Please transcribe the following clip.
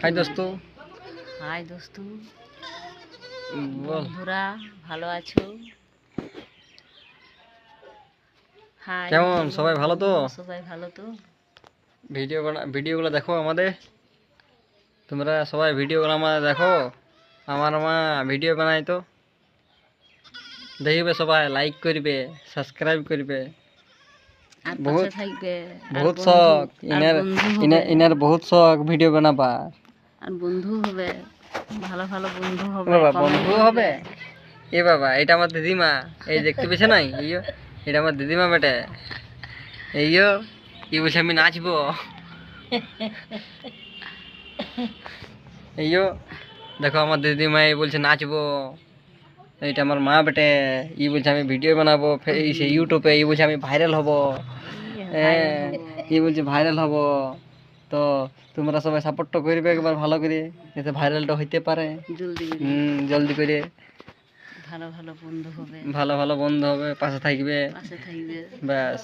High দোস্ত। High দোস্ত, বল বন্ধুরা ভালো আছো? হাই, কেমন সবাই ভালো তো? সবাই ভালো তো? ভিডিওগুলো দেখো আমাদের, তোমরা সবাই ভিডিওগুলো আমাদের দেখো। আমার মা ভিডিও বানাই তো দেখবে, সবাই লাইক করবে, সাবস্ক্রাইব করবে। আর বহুত পাশে থাকবে, বহুত শখ ইনার, ইনার বহুত শখ ভিডিও বানাবার। আর বন্ধু হবে, ভালো ভালো বন্ধু হবে। বাবা বন্ধু হবে? এ বাবা, এটা আমার দিদিমা, এই দেখতে পেয়েছে নাই? এইও এটা আমার দিদিমা বেটে। এইও কি বলছে আমি নাচবো। এইও দেখো আমার দিদিমা এই বলছে নাচবো। এইটা আমার মা বেটে, ই বলছে আমি ভিডিও বানাবো সেই ইউটিউবে, ই বলছে আমি ভাইরাল হব। হ্যাঁ, ই বলছে ভাইরাল হব। তো তোমরা সবাই সাপোর্ট করবে একবার ভালো করে, যাতে ভাইরালটা হইতে পারে। জলদি করে ভালো ভালো বন্ধু হবে, ভালো ভালো বন্ধু হবে, পাশে থাকবে, পাশে থাকবে। ব্যাস।